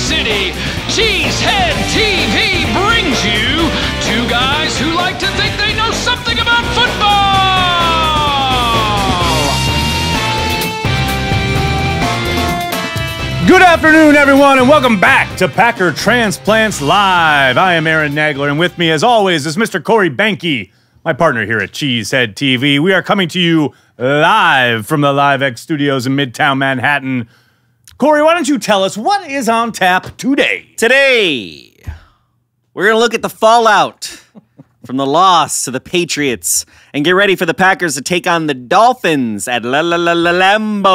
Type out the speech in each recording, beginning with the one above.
City, Cheesehead TV brings you two guys who like to think they know something about football. Good afternoon, everyone, and welcome back to Packer Transplants Live. I am Aaron Nagler, and with me, as always, is Mr. Corey Benke, my partner here at Cheesehead TV. We are coming to you live from the LiveX studios in Midtown Manhattan. Corey, why don't you tell us what is on tap today? Today, we're going to look at the fallout from the loss to the Patriots and get ready for the Packers to take on the Dolphins at Lambeau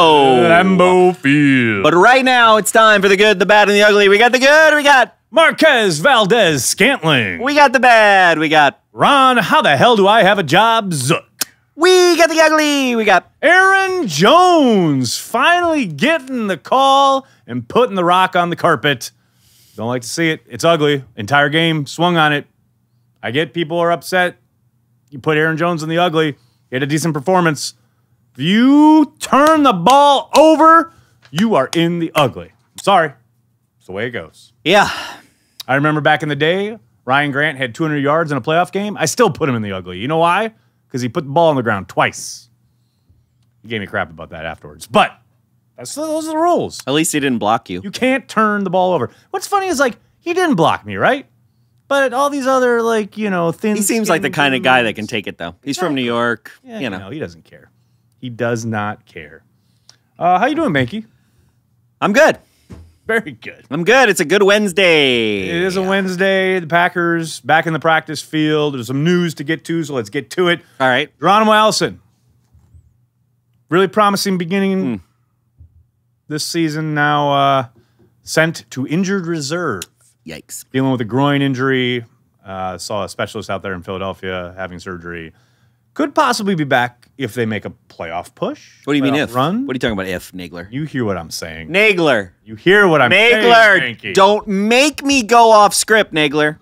Field. But right now, it's time for the good, the bad, and the ugly. We got the good, we got Marquez Valdez-Scantling. We got the bad, we got Ron, how the hell do I have a job? Zook. We got the ugly, we got Aaron Jones finally getting the call and putting the rock on the carpet. Don't like to see it. It's ugly. Entire game swung on it. I get people are upset. You put Aaron Jones in the ugly, he had a decent performance. If you turn the ball over, you are in the ugly. I'm sorry. It's the way it goes. Yeah. I remember back in the day, Ryan Grant had 200 yards in a playoff game. I still put him in the ugly. You know why? Because he put the ball on the ground twice. He gave me crap about that afterwards. But those are the rules. At least he didn't block you. You can't turn the ball over. What's funny is, like, he didn't block me, right? But all these other, like, you know, thin. He seems like the kind of guy that can take it, though. He's from New York. Yeah, you know. No, he doesn't care. He does not care. How you doing, Banky? I'm good. Very good. I'm good. It's a good Wednesday. It is a Wednesday. The Packers back in the practice field. There's some news to get to, so let's get to it. All right. Geronimo Allison. Really promising beginning this season. Now sent to injured reserve. Yikes. Dealing with a groin injury. Saw a specialist out there in Philadelphia having surgery. Could possibly be back if they make a playoff push. What do you mean if? Run. What are you talking about if, Nagler? You hear what I'm saying. Nagler. You hear what I'm saying. Nagler, don't make me go off script, Nagler.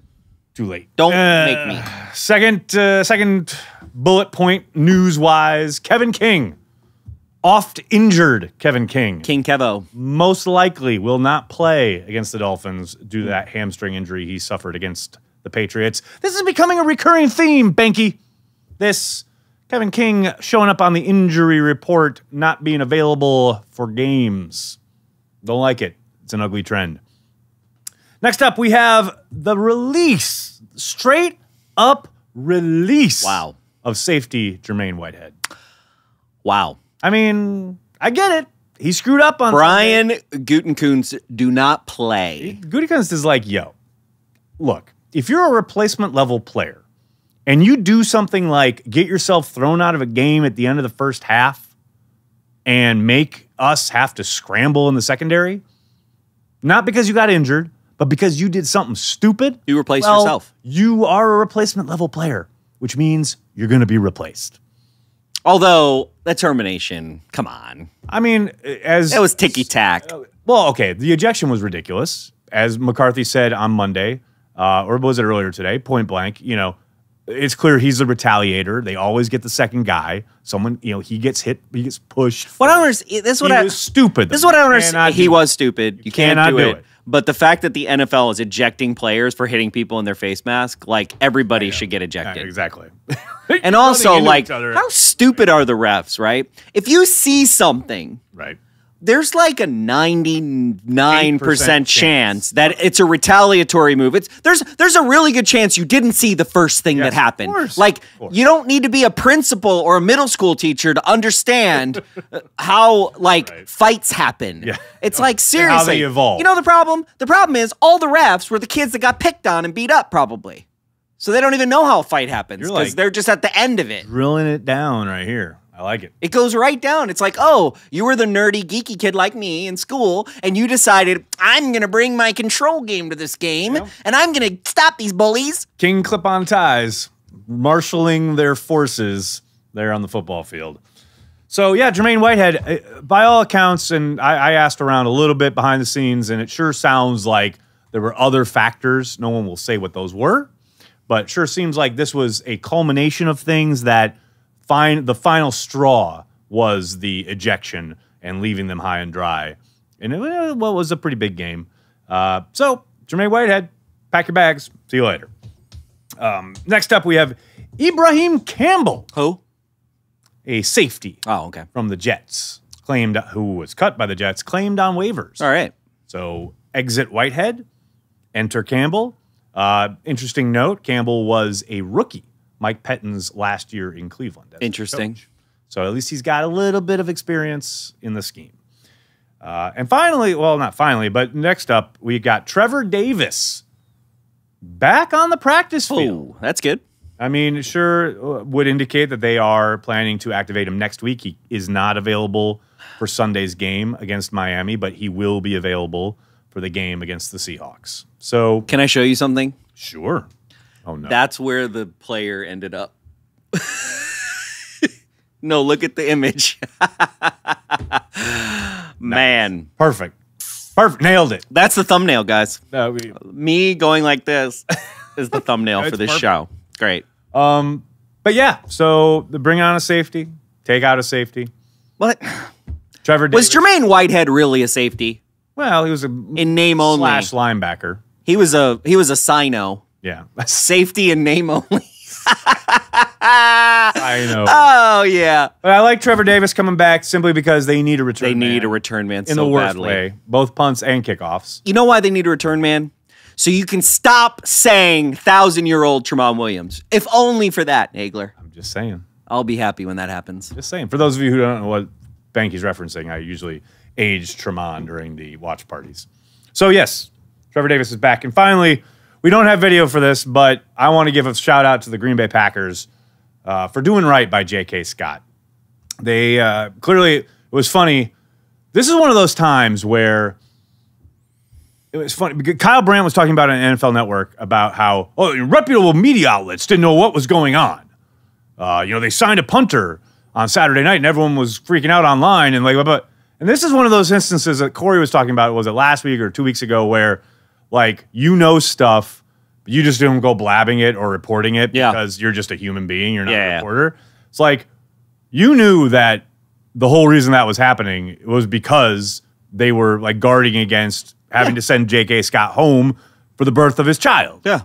Too late. Don't make me. Second bullet point news-wise, Kevin King. Oft injured Kevin King. King Kevo. Most likely will not play against the Dolphins due to that hamstring injury he suffered against the Patriots. This is becoming a recurring theme, Benke. This Kevin King showing up on the injury report, not being available for games. Don't like it. It's an ugly trend. Next up, we have the release. Straight up release. Wow. Of safety Jermaine Whitehead. Wow. I mean, I get it. He screwed up on Brian Gutekunst do not play. Gutekunst is like, yo, look, if you're a replacement level player and you do something like get yourself thrown out of a game at the end of the first half and make us have to scramble in the secondary, not because you got injured, but because you did something stupid. You replaced yourself. You are a replacement level player, which means you're going to be replaced. Although, that termination, come on. I mean, as... It was ticky-tack. Well, okay, the ejection was ridiculous. As McCarthy said on Monday, or was it earlier today, point blank, you know, it's clear he's a retaliator. They always get the second guy. Someone, you know, he gets hit, he gets pushed. What I don't understand, this is what he was stupid. This is what I don't understand. He was stupid. You can't do it. But the fact that the NFL is ejecting players for hitting people in their face mask, like, everybody should get ejected. Exactly. And also, like, how stupid are the refs, right? If you see something, right, there's like a 99% chance that it's a retaliatory move. There's a really good chance you didn't see the first thing that happened. Like, you don't need to be a principal or a middle school teacher to understand how, like, fights happen. Yeah. It's like, seriously. How they evolve. You know the problem? The problem is all the refs were the kids that got picked on and beat up, probably. So they don't even know how a fight happens because like, they're just at the end of it. Drilling it down right here. I like it. It goes right down. It's like, oh, you were the nerdy, geeky kid like me in school, and you decided, I'm going to bring my control game to this game, and I'm going to stop these bullies. King clip-on ties, marshaling their forces there on the football field. So, yeah, Jermaine Whitehead, by all accounts, and I asked around a little bit behind the scenes, and it sure sounds like there were other factors. No one will say what those were, but it sure seems like this was a culmination of things that the final straw was the ejection and leaving them high and dry. And it was a pretty big game. So, Jermaine Whitehead, pack your bags. See you later. Next up, we have Ibrahim Campbell. Who? A safety. Oh, okay. From the Jets. Who was cut by the Jets, claimed on waivers. All right. So, exit Whitehead, enter Campbell. Interesting note, Campbell was a rookie, Mike Pettine's last year in Cleveland. Interesting. So at least he's got a little bit of experience in the scheme. And finally, well, not finally, but next up, we got Trevor Davis back on the practice field. Oh, that's good. I mean, sure would indicate that they are planning to activate him next week. He is not available for Sunday's game against Miami, but he will be available for the game against the Seahawks. So, can I show you something? Sure. Oh, no. That's where the player ended up. No, look at the image. Man. Perfect. Perfect. Nailed it. That's the thumbnail, guys. Me going like this is the thumbnail for this show. Great. But yeah, so the bring on a safety, take out a safety. What? Trevor Davis. Was Jermaine Whitehead really a safety? Well, he was in name only slash linebacker. He was a sino. Yeah. Safety in name only. I know. Oh, yeah. But I like Trevor Davis coming back simply because they need a return man. They need a return man in the worst way. Both punts and kickoffs. You know why they need a return man? So you can stop saying 1,000-year-old Tramon Williams. If only for that, Nagler. I'm just saying. I'll be happy when that happens. Just saying. For those of you who don't know what Banky's referencing, I usually age Tramon during the watch parties. So, yes, Trevor Davis is back. And finally, we don't have video for this, but I want to give a shout out to the Green Bay Packers for doing right by J.K. Scott. They clearly, it was funny. This is one of those times where it was funny because Kyle Brandt was talking about on NFL Network about how, reputable media outlets didn't know what was going on. They signed a punter on Saturday night and everyone was freaking out online and and this is one of those instances that Corey was talking about, was it last week or 2 weeks ago, where stuff, but you just don't go blabbing it or reporting it because you're just a human being, you're not a reporter. It's like, you knew that the whole reason that was happening was because they were guarding against having to send J.K. Scott home for the birth of his child. Yeah.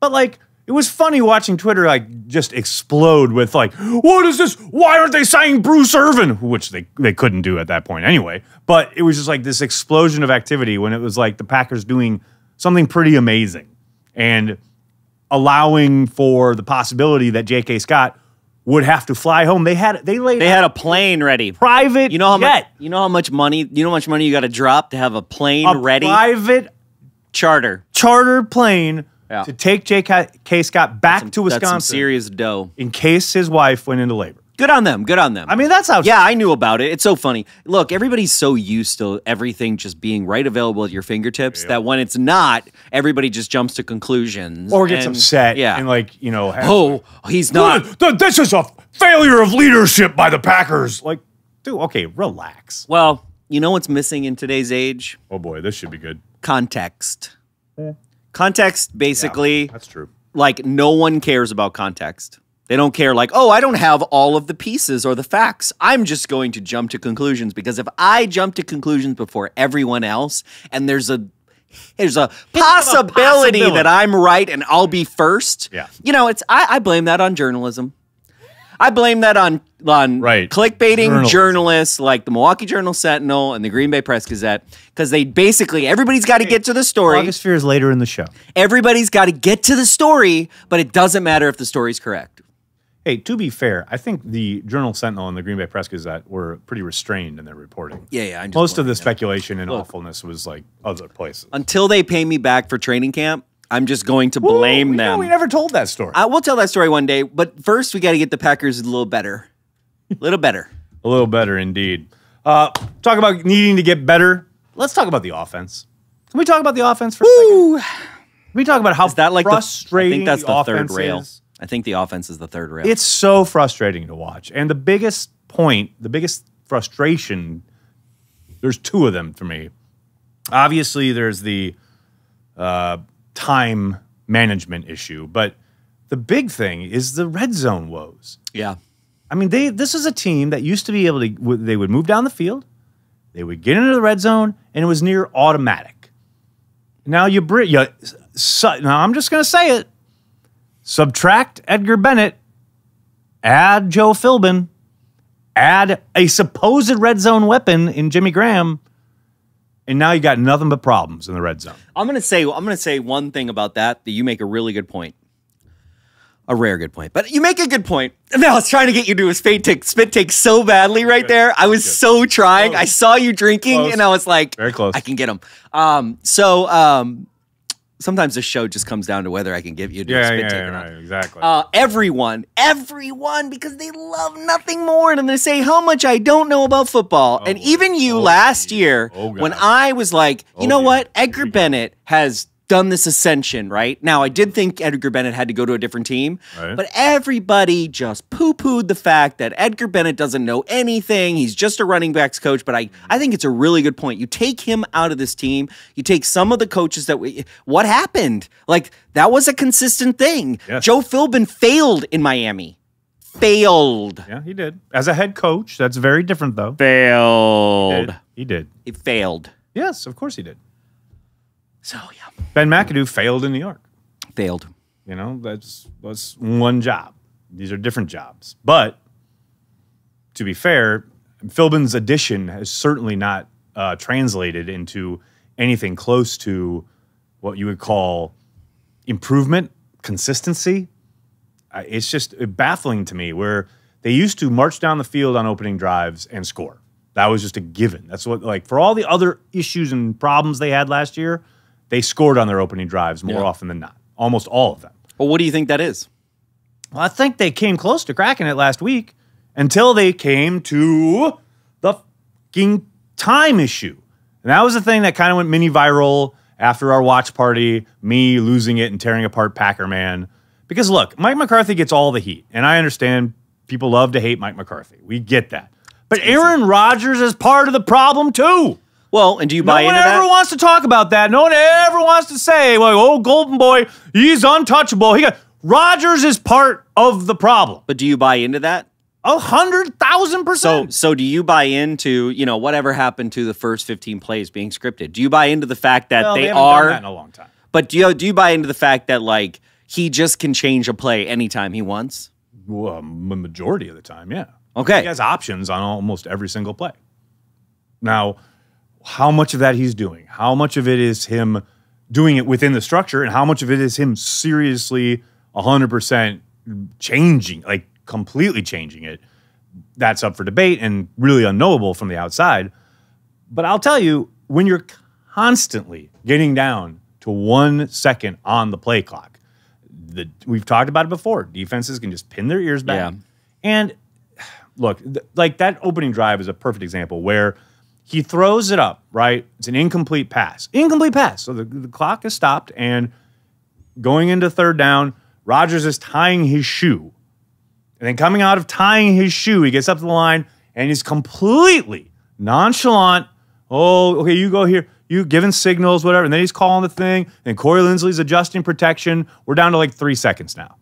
But it was funny watching Twitter just explode with what is this? Why aren't they signing Bruce Irvin? Which they couldn't do at that point anyway. But it was just this explosion of activity when it was the Packers doing something pretty amazing and allowing for the possibility that J.K. Scott would have to fly home. They had a plane ready. Private jet. You know how much money you got to drop to have a plane ready? Private charter plane to take J.K. Scott back to Wisconsin. That's some serious dough. In case his wife went into labor. Good on them. Good on them. I mean, that's how. Yeah, I knew about it. It's so funny. Look, everybody's so used to everything just being right available at your fingertips that when it's not, everybody just jumps to conclusions or gets upset. Yeah, and he's not. This is a failure of leadership by the Packers. Dude, okay, relax. Well, you know what's missing in today's age? Oh boy, this should be good. Context. Yeah. Context, basically. Yeah, that's true. No one cares about context. They don't care I don't have all of the pieces or the facts. I'm just going to jump to conclusions because if I jump to conclusions before everyone else and there's a possibility that I'm right and I'll be first. Yeah. I blame that on journalism. I blame that on clickbaiting journalists like the Milwaukee Journal-Sentinel and the Green Bay Press-Gazette, because they basically, everybody's got to get to the story. August Fear is later in the show. Everybody's got to get to the story, but it doesn't matter if the story's correct. Hey, to be fair, I think the Journal-Sentinel and the Green Bay Press-Gazette were pretty restrained in their reporting. Yeah. Most of the speculation and awfulness was other places. Until they pay me back for training camp, I'm just going to blame them. We never told that story. We'll tell that story one day, but first we got to get the Packers a little better. A little better. A little better, indeed. Talk about needing to get better. Let's talk about the offense. Can we talk about the offense for a second? Can we talk about how frustrating I think that's the third offense rail. is? I think the offense is the third rail. It's so frustrating to watch. And the biggest frustration, there's two of them for me. Obviously, there's the time management issue, but the big thing is the red zone woes. Yeah. I mean, this is a team that used to be able to, they would move down the field, they would get into the red zone, and it was near automatic. Now now I'm just going to say it. Subtract Edgar Bennett, add Joe Philbin, add a supposed red zone weapon in Jimmy Graham, and now you got nothing but problems in the red zone. I'm gonna say one thing about that you make a really good point. A rare good point. But you make a good point. And I was trying to get you to do a spit take so badly right there. I was so trying. Close. I saw you drinking and I was like, very close. I can get him. Sometimes the show just comes down to whether I can give you a spit take or not. Right, exactly. Everyone, because they love nothing more than to say how much I don't know about football. And even you last year, when I was like, you know what? Edgar Bennett has done this ascension, right? Now, I did think Edgar Bennett had to go to a different team, but everybody just poo-pooed the fact that Edgar Bennett doesn't know anything. He's just a running backs coach, but I think it's a really good point. You take him out of this team, you take some of the coaches what happened? Like, that was a consistent thing. Yes. Joe Philbin failed in Miami. Failed. Yeah, he did. As a head coach, that's very different, though. Failed. He did. He failed. Yes, of course he did. So, yeah. Ben McAdoo failed in New York. Failed. You know, that's one job. These are different jobs. But to be fair, Philbin's addition has certainly not translated into anything close to what you would call improvement, consistency. It's just baffling to me where they used to march down the field on opening drives and score. That was just a given. That's what, like, for all the other issues and problems they had last year, they scored on their opening drives more often than not. Almost all of them. Well, what do you think that is? Well, I think they came close to cracking it last week until they came to the fucking time issue. And that was the thing that kind of went mini viral after our watch party, me losing it and tearing apart Packer Man. Because look, Mike McCarthy gets all the heat. And I understand people love to hate Mike McCarthy. We get that. But Aaron Rodgers is part of the problem too. Well, and do you buy into that? No one ever wants to talk about that. No one ever wants to say, well, oh, Golden Boy, he's untouchable. Rodgers is part of the problem. But do you buy into that? 100,000%. So do you buy into, whatever happened to the first 15 plays being scripted? Do you buy into the fact that they haven't are done that in a long time? But do you buy into the fact that, like, he just can change a play anytime he wants? Well, majority of the time, yeah. Okay. He has options on almost every single play. Now, how much of that he's doing, how much of it is him doing it within the structure, and how much of it is him seriously 100% changing, like completely changing it, that's up for debate and really unknowable from the outside. But I'll tell you, when you're constantly getting down to 1 second on the play clock, we've talked about it before, defenses can just pin their ears back. Yeah. And look, like that opening drive is a perfect example where he throws it up, right? It's an incomplete pass. Incomplete pass. So the clock is stopped, and going into third down, Rodgers is tying his shoe. And then coming out of tying his shoe, he gets up to the line, and he's completely nonchalant. Oh, okay, you go here. You giving signals, whatever. And then he's calling the thing, and Corey Linsley's adjusting protection. We're down to like 3 seconds now.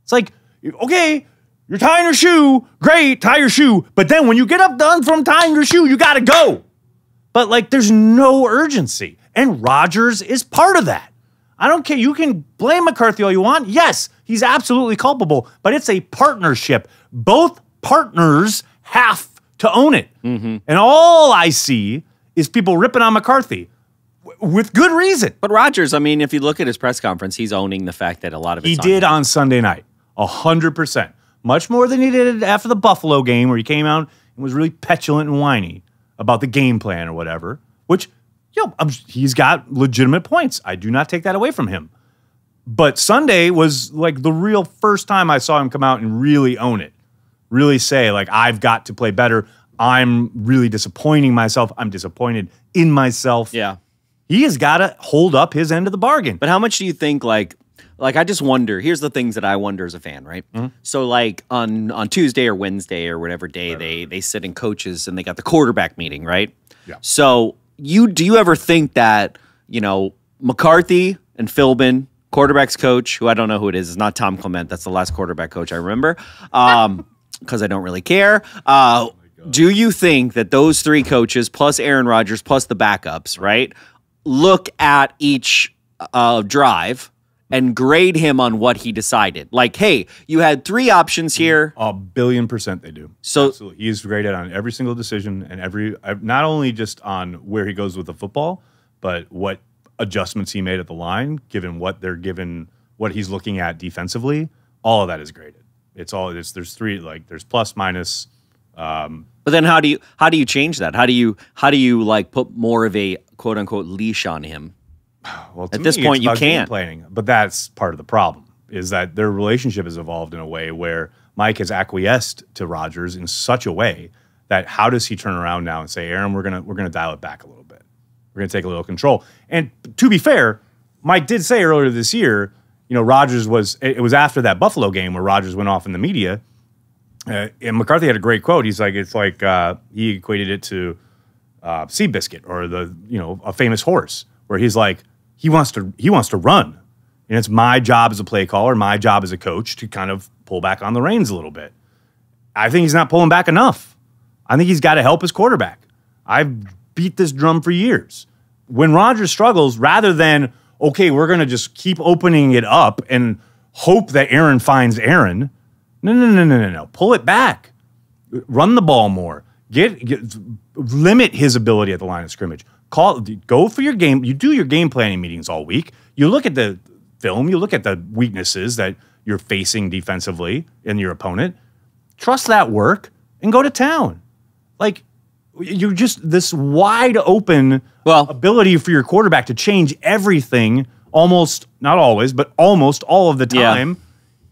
It's like, okay, you're tying your shoe. Great, tie your shoe. But then when you get up done from tying your shoe, you got to go. But, like, there's no urgency. And Rodgers is part of that. I don't care. You can blame McCarthy all you want. Yes, he's absolutely culpable. But it's a partnership. Both partners have to own it. Mm-hmm. And all I see is people ripping on McCarthy with good reason. But Rodgers, I mean, if you look at his press conference, he's owning the fact that a lot of it's he did on Sunday night. 100%. Much more than he did after the Buffalo game where he came out and was really petulant and whiny about the game plan or whatever, which, he's got legitimate points. I do not take that away from him. But Sunday was like the real first time I saw him come out and really own it. Really say, like, I've got to play better. I'm really disappointing myself. I'm disappointed in myself. Yeah. He has got to hold up his end of the bargain. But how much do you think, like I just wonder, here's the things that I wonder as a fan, right? Mm-hmm. So like on Tuesday or Wednesday or whatever day they sit in coaches and they got the quarterback meeting, right? Yeah. So do you ever think that, McCarthy and Philbin, quarterback's coach, who I don't know who it is not Tom Clement, that's the last quarterback coach I remember, because I don't really care. Do you think that those three coaches plus Aaron Rodgers plus the backups, right, look at each drive and grade him on what he decided. Like, hey, you had 3 options here. 1,000,000,000% they do. So absolutely. He's graded on every single decision and not only just on where he goes with the football, but what adjustments he made at the line, given what he's looking at defensively. All of that is graded. There's 3, like there's plus, minus. But then how do you change that? How do you like put more of a quote unquote leash on him? Well, at this point, you can't. Planning, but that's part of the problem. Is that their relationship has evolved in a way where Mike has acquiesced to Rodgers in such a way that how does he turn around now and say, Aaron, we're gonna dial it back a little bit. We're gonna take a little control. And to be fair, Mike did say earlier this year, Rodgers it was after that Buffalo game where Rodgers went off in the media, and McCarthy had a great quote. He's like, it's like he equated it to Seabiscuit or a famous horse, where he's like, he wants to run. And it's my job as a play caller, my job as a coach to kind of pull back on the reins a little bit. I think he's not pulling back enough. I think he's got to help his quarterback. I've beat this drum for years. When Rodgers struggles, rather than, okay, we're going to just keep opening it up and hope that Aaron finds Aaron. No. Pull it back. Run the ball more. Limit his ability at the line of scrimmage. Go for your game. You do your game planning meetings all week. You look at the film. You look at the weaknesses that you're facing defensively in your opponent. Trust that work and go to town. Like, you're just this wide open ability for your quarterback to change everything almost, not always, but almost all of the time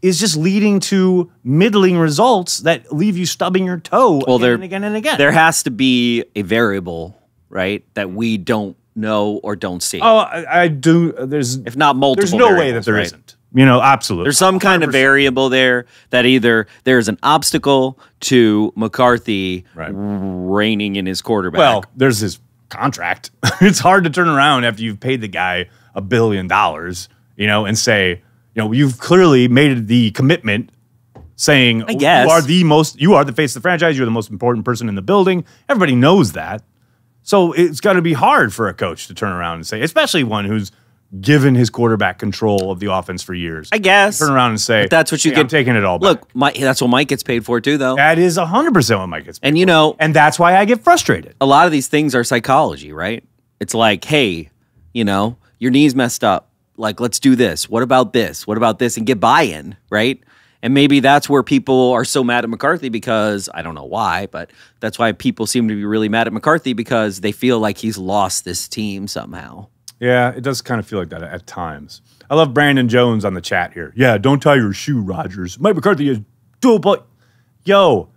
is just leading to middling results that leave you stubbing your toe again and again and again. There has to be a variable, right, that we don't know or don't see. Oh, I do. If not multiple, there's no way that there isn't. Absolutely. There's some kind of variable there that either there's an obstacle to McCarthy reining in his quarterback. Well, there's his contract. It's hard to turn around after you've paid the guy $1 billion, and say, you've clearly made the commitment saying, I guess, you are the face of the franchise. You're the most important person in the building. Everybody knows that. So it's got to be hard for a coach to turn around and say, especially one who's given his quarterback control of the offense for years. I guess. Turn around and say, that's what you get. I'm taking it all back. Look, that's what Mike gets paid for too, though. That is 100% what Mike gets paid for. And that's why I get frustrated. A lot of these things are psychology, right? It's like, hey, your knee's messed up. Like, let's do this. What about this? What about this? And get buy-in, right? And maybe that's where people are so mad at McCarthy because, I don't know why, but that's why people seem to be really mad at McCarthy because they feel like he's lost this team somehow. Yeah, it does kind of feel like that at times. I love Brandon Jones on the chat here. Yeah, don't tie your shoe, Rodgers. Mike McCarthy is dual play. Yo,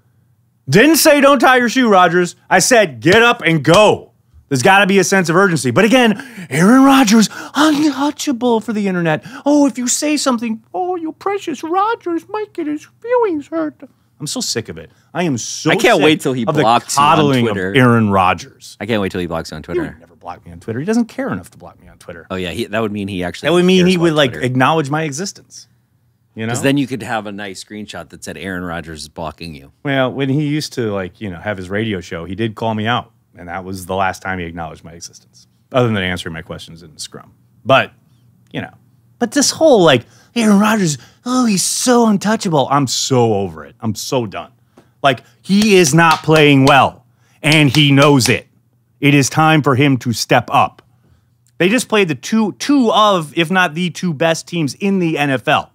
didn't say don't tie your shoe, Rodgers. I said get up and go. There's got to be a sense of urgency. But again, Aaron Rodgers, untouchable for the internet. Oh, if you say something, oh, you precious Rodgers might get his feelings hurt. I'm so sick of it. I am so I can't sick wait till he of the blocks you on coddling Twitter. of Aaron Rodgers. I can't wait till he blocks you on Twitter. He would never block me on Twitter. He doesn't care enough to block me on Twitter. Oh, yeah. That would mean he actually That would mean cares he would about like Twitter. acknowledge my existence. Because then you could have a nice screenshot that said Aaron Rodgers is blocking you. Well, when he used to have his radio show, he did call me out. And that was the last time he acknowledged my existence, other than answering my questions in the scrum. But, but this whole Aaron Rodgers, oh, he's so untouchable. I'm so over it. I'm so done. He is not playing well, and he knows it. It is time for him to step up. They just played the two of, if not the 2 best teams in the NFL.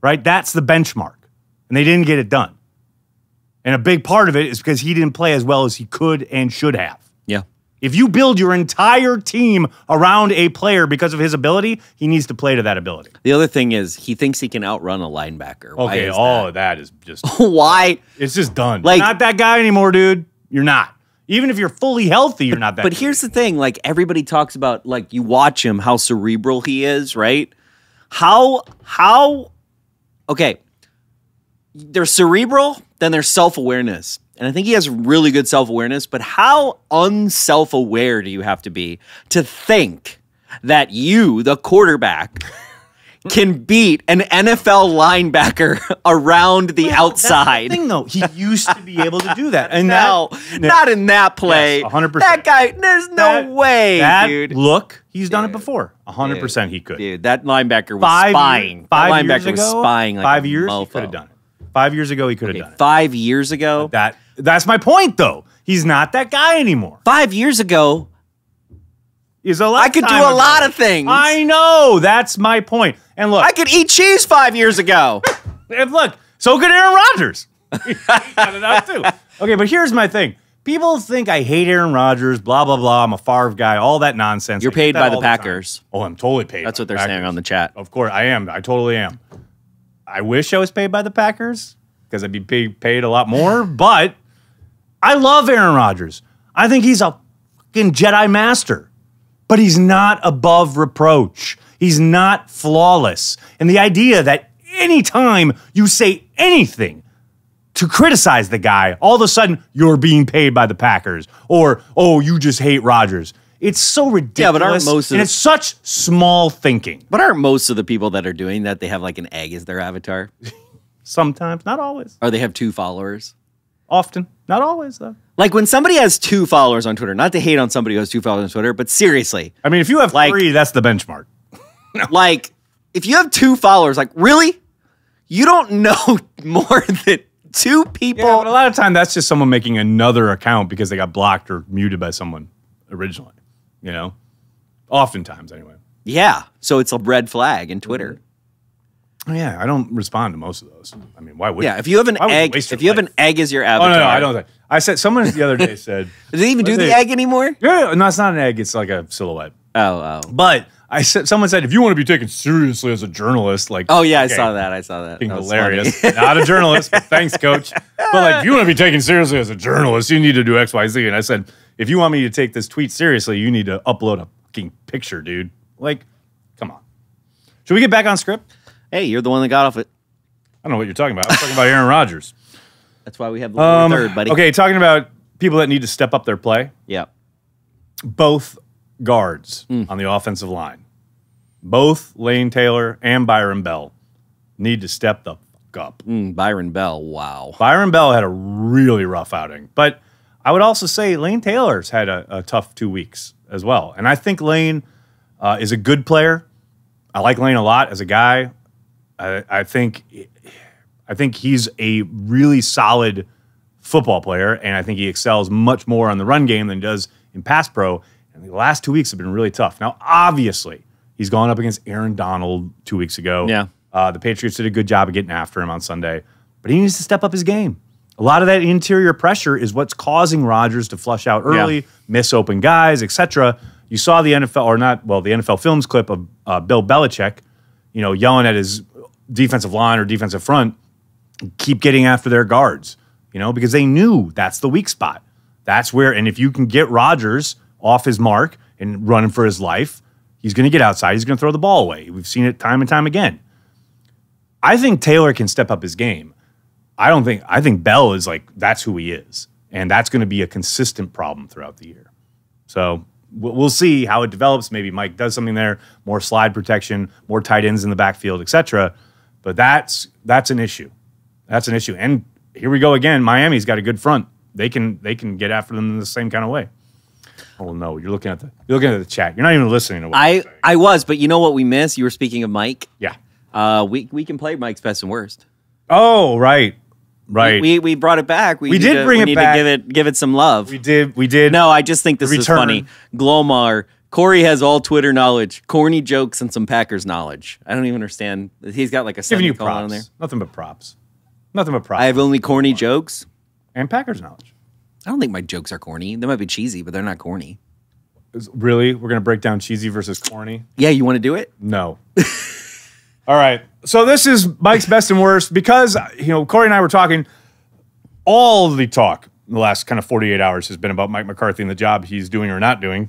Right? That's the benchmark. And they didn't get it done. And a big part of it is because he didn't play as well as he could and should have. Yeah. If you build your entire team around a player because of his ability, he needs to play to that ability. The other thing is he thinks he can outrun a linebacker. Okay, all of that is just... Why? It's just done. You're not that guy anymore, dude. You're not. Even if you're fully healthy, you're not that But here's the thing. Everybody talks about, you watch him, how cerebral he is, right? Okay. There's cerebral, then there's self-awareness. And I think he has really good self-awareness, but how unself-aware do you have to be to think that you, the quarterback, can beat an NFL linebacker around the outside. That's the thing, though. He used to be able to do that. And not in that play. Yes, 100%. That guy, there's no way, dude. Look, he's done it before. 100% he could. Dude, that linebacker was spying. Five that years linebacker ago, was spying like 5 a years, mofo. he could have done it. 5 years ago, he could have done it. 5 years ago? That's my point, though. He's not that guy anymore. 5 years ago, I could do a lot of things. I know. That's my point. And look, I could eat cheese 5 years ago. And look, so could Aaron Rodgers. He got it out too. Okay, but here's my thing. People think I hate Aaron Rodgers, blah, blah, blah. I'm a Favre guy, all that nonsense. You're paid by the Packers. Oh, I'm totally paid. That's what they're saying on the chat. Of course, I am. I totally am. I wish I was paid by the Packers because I'd be paid a lot more, but I love Aaron Rodgers. I think he's a fucking Jedi master, but he's not above reproach. He's not flawless. And the idea that anytime you say anything to criticize the guy, all of a sudden you're being paid by the Packers, or, oh, you just hate Rodgers. It's so ridiculous. Yeah, but aren't most of and it's such small thinking. But aren't most of the people that are doing that, they have like an egg as their avatar? Sometimes, not always. Or they have 2 followers? Often. Not always, though. Like when somebody has 2 followers on Twitter, not to hate on somebody who has 2 followers on Twitter, but seriously. I mean, if you have 3, that's the benchmark. Like, if you have 2 followers, like, really? You don't know more than 2 people? Yeah, but a lot of time that's just someone making another account because they got blocked or muted by someone originally, you know? Oftentimes, anyway. Yeah, so it's a red flag in Twitter. Oh, yeah, I don't respond to most of those. I mean, why would you? Yeah, if you have an egg, an egg as your avatar. Oh, no, I don't. I said, someone the other day said. Does it even do the egg anymore? Yeah, no, it's not an egg. It's like a silhouette. Oh. But someone said, if you want to be taken seriously as a journalist, like. Oh, yeah, okay, I saw that. Being hilarious. Not a journalist, but thanks, coach. But like, if you want to be taken seriously as a journalist, you need to do X, Y, Z. And I said, if you want me to take this tweet seriously, you need to upload a fucking picture, dude. Like, come on. Should we get back on script? Hey, you're the one that got off it. I don't know what you're talking about. I was talking about Aaron Rodgers. That's why we have the third, buddy. Okay, talking about people that need to step up their play. Yeah. Both guards on the offensive line, both Lane Taylor and Byron Bell, need to step the fuck up. Byron Bell, wow. Byron Bell had a really rough outing. But I would also say Lane Taylor's had a tough 2 weeks as well. And I think Lane is a good player. I like Lane a lot as a guy. I think he's a really solid football player, and I think he excels much more on the run game than he does in pass pro. And the last 2 weeks have been really tough. Now, obviously, he's gone up against Aaron Donald 2 weeks ago. Yeah. The Patriots did a good job of getting after him on Sunday, but he needs to step up his game. A lot of that interior pressure is what's causing Rodgers to flush out early, miss open guys, etc. You saw the NFL Films clip of Bill Belichick, yelling at his defensive line or defensive front, keep getting after their guards, because they knew that's the weak spot. That's where, and if you can get Rodgers off his mark and running for his life, he's going to get outside. He's going to throw the ball away. We've seen it time and time again. I think Taylor can step up his game. I think Bell is that's who he is. And that's going to be a consistent problem throughout the year. So we'll see how it develops. Maybe Mike does something there, more slide protection, more tight ends in the backfield, etc. But that's an issue. That's an issue. And here we go again. Miami's got a good front. They can get after them in the same kind of way. Oh no, you're looking at the chat. You're not even listening to what I'm saying. I was, but you know what we missed? You were speaking of Mike. Yeah. We can play Mike's best and worst. Oh, right. Right. We brought it back. We did bring it back. To give it some love. We did. No, I just think this is funny. Glomar, Corey has all Twitter knowledge, corny jokes, and some Packers knowledge. I don't even understand. He's got like a semicolon on there. Nothing but props. Nothing but props. I have only corny jokes. And Packers knowledge. I don't think my jokes are corny. They might be cheesy, but they're not corny. Really? We're going to break down cheesy versus corny? Yeah, you want to do it? No. All right. So this is Mike's best and worst because, Corey and I were talking. All the talk in the last kind of 48 hours has been about Mike McCarthy and the job he's doing or not doing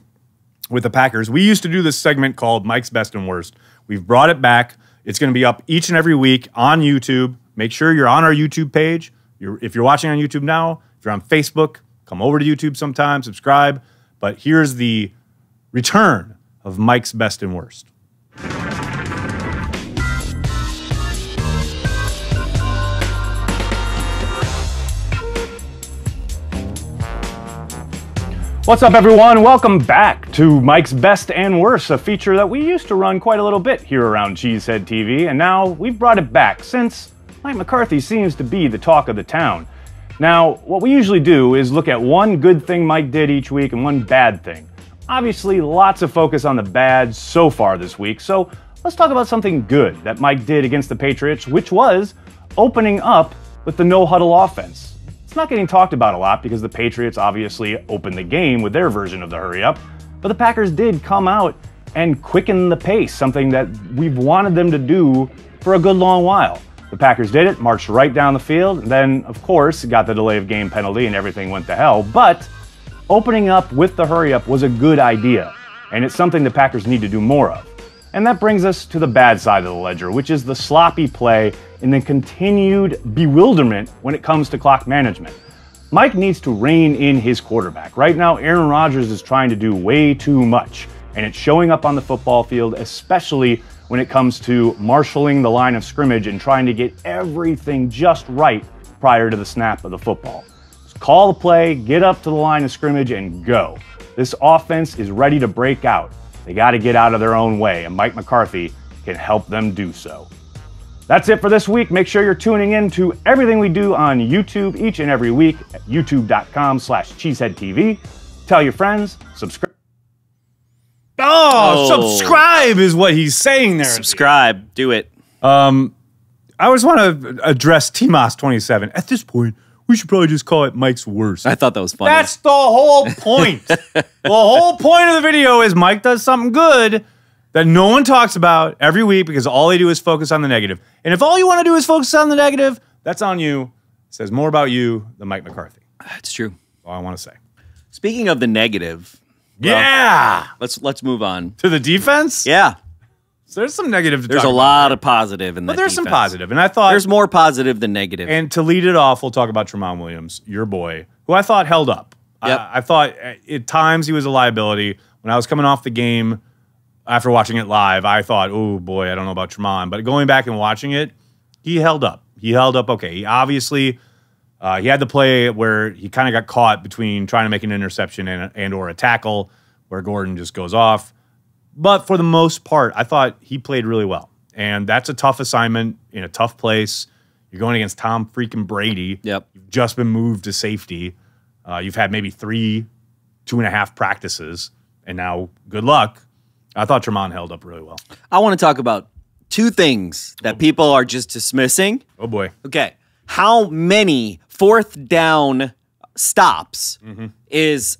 with the Packers. We used to do this segment called Mike's Best and Worst. We've brought it back. It's going to be up each and every week on YouTube. Make sure you're on our YouTube page. If you're watching on YouTube now, if you're on Facebook, come over to YouTube sometime, subscribe. But here's the return of Mike's Best and Worst. What's up, everyone? Welcome back to Mike's Best and Worst, a feature that we used to run quite a little bit here around Cheesehead TV, and now we've brought it back since Mike McCarthy seems to be the talk of the town. Now, what we usually do is look at one good thing Mike did each week and one bad thing. Obviously, lots of focus on the bad so far this week, so let's talk about something good that Mike did against the Patriots, which was opening up with the no-huddle offense. It's not getting talked about a lot because the Patriots obviously opened the game with their version of the hurry-up, but the Packers did come out and quicken the pace, something that we've wanted them to do for a good long while. The Packers did it, marched right down the field, and then, of course, got the delay of game penalty and everything went to hell, but opening up with the hurry-up was a good idea, and it's something the Packers need to do more of. And that brings us to the bad side of the ledger, which is the sloppy play and the continued bewilderment when it comes to clock management. Mike needs to rein in his quarterback. Right now, Aaron Rodgers is trying to do way too much, and it's showing up on the football field, especially when it comes to marshaling the line of scrimmage and trying to get everything just right prior to the snap of the football. Just call the play, get up to the line of scrimmage, and go. This offense is ready to break out. They got to get out of their own way, and Mike McCarthy can help them do so. That's it for this week. Make sure you're tuning in to everything we do on YouTube each and every week at youtube.com/cheeseheadtv. Tell your friends, subscribe. Subscribe is what he's saying there. Subscribe. Do it. I always want to address TMOS27. At this point, we should probably just call it Mike's Worst. I thought that was funny. That's the whole point. The whole point of the video is Mike does something good that no one talks about every week because all they do is focus on the negative. And if all you want to do is focus on the negative, that's on you. It says more about you than Mike McCarthy. That's true. That's all I want to say. Speaking of the negative, let's move on to the defense. Yeah. So there's some negative. There's a lot of positive in that. But there's defense. some positive, and I thought there's more positive than negative. And to lead it off, we'll talk about Tramon Williams, your boy, who I thought held up. Yep. I thought at times he was a liability. When I was coming off the game after watching it live, I thought, oh boy, I don't know about Tramon. But going back and watching it, he held up. He held up okay. He obviously he had the play where he kind of got caught between trying to make an interception and or a tackle where Gordon just goes off. But for the most part, I thought he played really well. And that's a tough assignment in a tough place. You're going against Tom freaking Brady. Yep. You've just been moved to safety. You've had maybe 2.5 practices. And now, good luck. I thought Tramon held up really well. I want to talk about two things that people are just dismissing. Oh, boy. Okay. How many fourth down stops is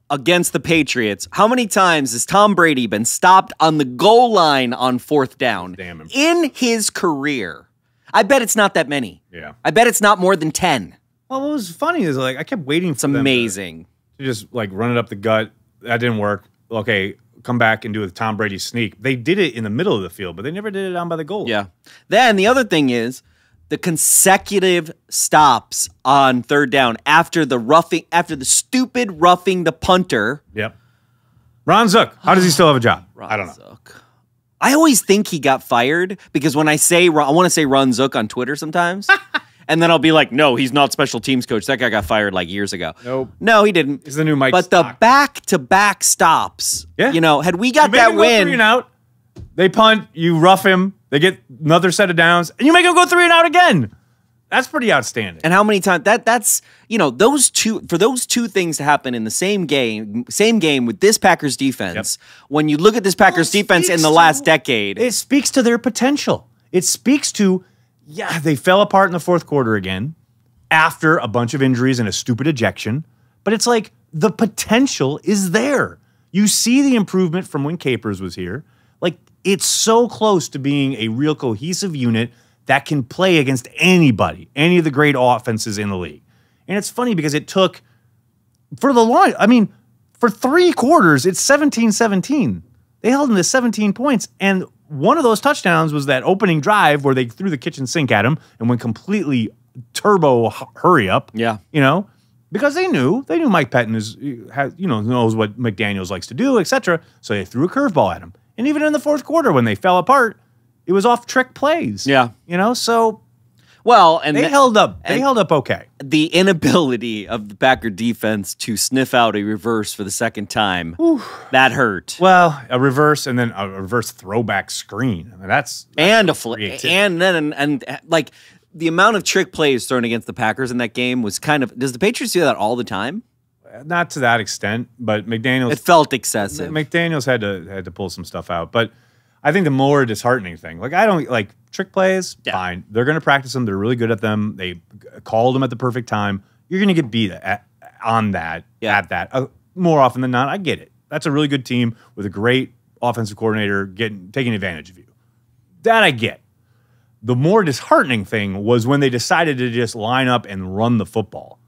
against the Patriots? How many times has Tom Brady been stopped on the goal line on fourth down in his career? I bet it's not that many. Yeah. I bet it's not more than 10. Well, what was funny is like I kept waiting for them amazing to just like run it up the gut. That didn't work. Okay, come back and do a Tom Brady sneak. They did it in the middle of the field, but they never did it down by the goal. Yeah. Then the other thing is the consecutive stops on third down after the stupid roughing the punter. Yep. Ron Zook, how does he still have a job? I don't know. Zook. I always think he got fired because when I want to say Ron Zook on Twitter sometimes, and then I'll be like, no, he's not special teams coach. That guy got fired like years ago. Nope. No, he didn't. He's the new Mike But Stock. the back-to-back stops, you know, had we got that win. 3 and out, they punt, you rough him, they get another set of downs, and you make him go 3 and out again. That's pretty outstanding. And how many times that's you know, those two things to happen in the same game with this Packers defense. When you look at this Packers defense in the last decade, it speaks to their potential. It speaks to they fell apart in the fourth quarter again after a bunch of injuries and a stupid ejection, but it's like the potential is there. You see the improvement from when Capers was here. Like it's so close to being a real cohesive unit that can play against anybody, any of the great offenses in the league. And it's funny because it took, for 3 quarters, it's 17-17. They held them to 17 points. And one of those touchdowns was that opening drive where they threw the kitchen sink at him and went completely turbo hurry up. Yeah. You know, because they knew Mike Pettin knows what McDaniels likes to do, etc. So they threw a curveball at him. And even in the fourth quarter when they fell apart, it was off trick plays. Yeah. You know, so Well, and they held up. They held up okay. The inability of the Packer defense to sniff out a reverse for the second time, that hurt. Well, a reverse and then a reverse throwback screen. I mean, that's a flip, and like the amount of trick plays thrown against the Packers in that game was kind of. Does the Patriots do that all the time? Not to that extent, but McDaniels. It felt excessive. McDaniels had to pull some stuff out, but I think the more disheartening thing, like I don't like trick plays. Yeah. Fine, they're going to practice them. They're really good at them. They called them at the perfect time. You're going to get beat at that more often than not. I get it. That's a really good team with a great offensive coordinator taking advantage of you. That I get. The more disheartening thing was when they decided to just line up and run the football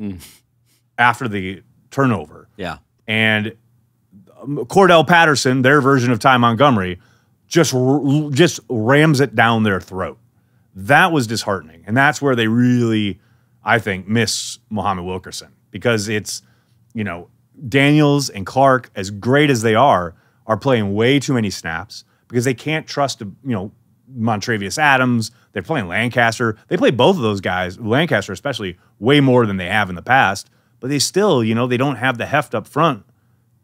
after the turnover. Yeah. And Cordell Patterson, their version of Ty Montgomery, just rams it down their throat. That was disheartening. And that's where they really, I think, miss Muhammad Wilkerson. Because it's, Daniels and Clark, as great as they are playing way too many snaps because they can't trust, Montrevious Adams. They're playing Lancaster. They play both of those guys, Lancaster especially, way more than they have in the past. But they still, they don't have the heft up front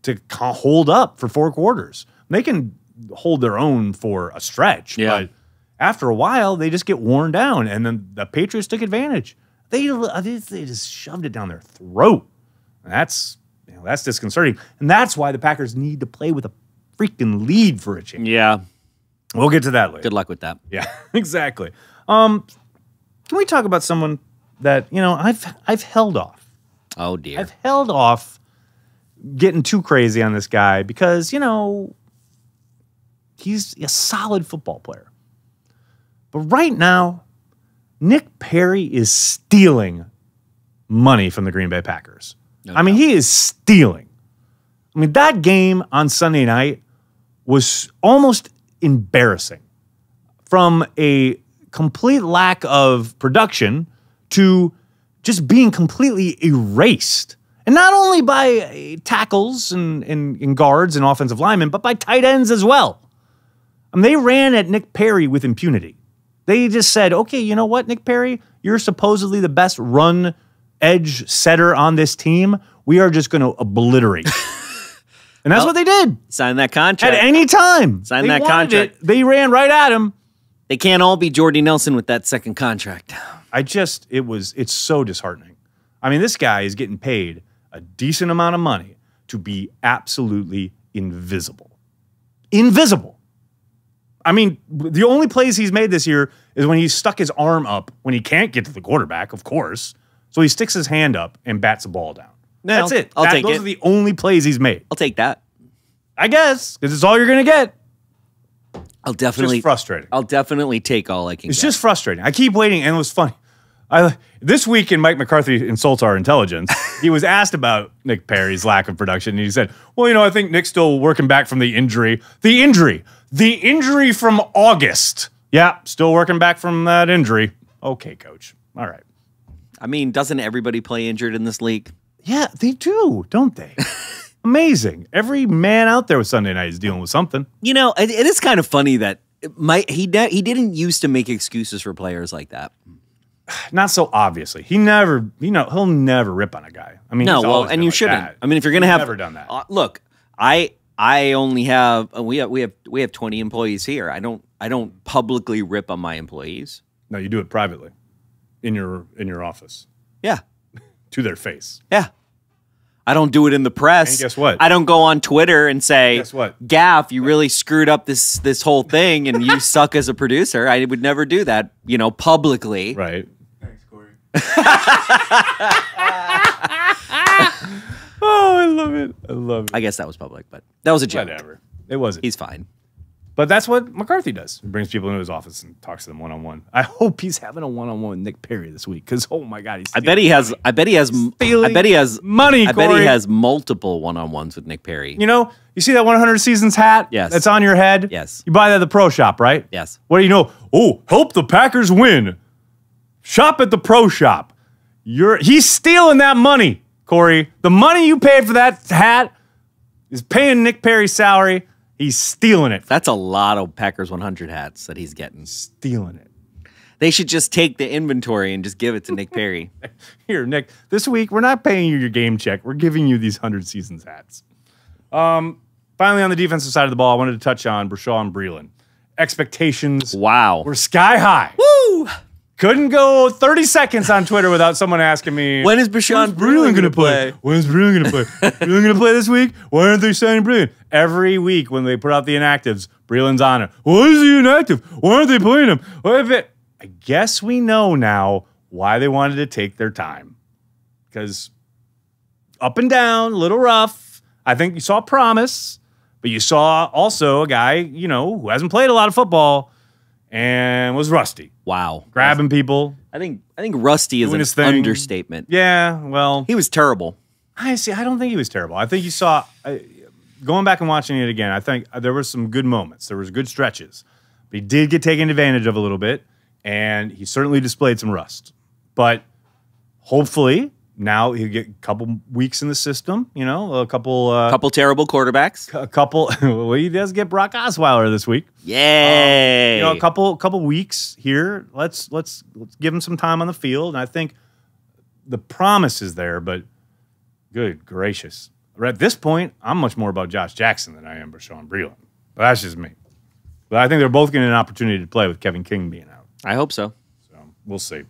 to hold up for 4 quarters. They can hold their own for a stretch, but after a while, they just get worn down. And then the Patriots took advantage. They just shoved it down their throat. And that's disconcerting. And that's why the Packers need to play with a freaking lead for a change. Yeah. We'll get to that later. Good luck with that. Yeah, exactly. Can we talk about someone that, I've held off? Oh, dear. I've held off getting too crazy on this guy because, he's a solid football player. But right now, Nick Perry is stealing money from the Green Bay Packers. I mean, he is stealing. I mean, that game on Sunday night was almost embarrassing. From a complete lack of production to just being completely erased. And not only by tackles and guards and offensive linemen, but by tight ends as well. I mean, they ran at Nick Perry with impunity. They just said, okay, you know what, Nick Perry? You're supposedly the best run edge setter on this team. We are just going to obliterate you. And that's what they did. Sign that contract. At any time. Sign that contract. They ran right at him. They can't all be Jordy Nelson with that second contract. It's so disheartening. I mean, this guy is getting paid a decent amount of money to be absolutely invisible. Invisible. I mean, the only plays he's made this year is when he stuck his arm up when he can't get to the quarterback, of course. So he sticks his hand up and bats the ball down. That's it. Those are the only plays he's made. I'll take that. I guess, because it's all you're going to get. It's just frustrating. I'll definitely take all I can get. It's just frustrating. I keep waiting, and it was funny. This week in Mike McCarthy Insults Our Intelligence, he was asked about Nick Perry's lack of production, and he said, well, I think Nick's still working back from the injury. The injury from August. Yeah, still working back from that injury. Okay, coach. All right. I mean, doesn't everybody play injured in this league? Yeah, they do, don't they? Amazing. Every man out there with Sunday night is dealing with something. It is kind of funny that he didn't used to make excuses for players like that. Not so obviously. He'll never rip on a guy. I mean, no, well, and you shouldn't. That. I mean, if you're gonna have never done that. Look, I only have we have 20 employees here. I don't publicly rip on my employees. No, you do it privately, in your office. Yeah, to their face. Yeah. I don't do it in the press. And guess what? I don't go on Twitter and say, guess what? Gaff, you really screwed up this whole thing and you suck as a producer. I would never do that, publicly. Right. Thanks, Corey. Oh, I love it. I love it. I guess that was public, but that was a joke. Whatever. It wasn't. He's fine. But that's what McCarthy does. He brings people into his office and talks to them one-on-one. I hope he's having a one-on-one with Nick Perry this week because, oh my God, I bet he has money, I bet he has multiple one-on-ones with Nick Perry. You see that 100 Seasons hat? Yes. That's on your head? Yes. You buy that at the pro shop, right? Yes. What do you know? Oh, help the Packers win. Shop at the pro shop. He's stealing that money, Corey. The money you paid for that hat is paying Nick Perry's salary. He's stealing it. That's a lot of Packers 100 hats that he's getting. Stealing it. They should just take the inventory and just give it to Nick Perry. Here, Nick, this week we're not paying you your game check. We're giving you these 100 seasons hats. Finally, on the defensive side of the ball, I wanted to touch on Bashaud Breeland. Expectations were sky high. Woo! Couldn't go 30 seconds on Twitter without someone asking me, when is Bashaud Breeland going to play? When's Breeland going to play? Breeland going to play this week? Why aren't they signing Breeland? Every week when they put out the inactives, Breeland's on it. Why is he inactive? Why aren't they playing him? I guess we know now why they wanted to take their time. Because up and down, a little rough. I think you saw promise, but you saw also a guy, who hasn't played a lot of football and was rusty. Wow. Grabbing people. I think rusty is an understatement. Yeah, well. He was terrible. I don't think he was terrible. I think you saw, going back and watching it again, I think there were some good moments. There was good stretches. But he did get taken advantage of a little bit, and he certainly displayed some rust. But hopefully, now he'll get a couple weeks in the system, a couple terrible quarterbacks. Well, he does get Brock Osweiler this week. Yay! A couple weeks here. Let's give him some time on the field. And I think the promise is there, but good gracious. At this point, I'm much more about Josh Jackson than I am Bashaud Breeland. But that's just me. But I think they're both getting an opportunity to play with Kevin King being out. I hope so. So we'll see.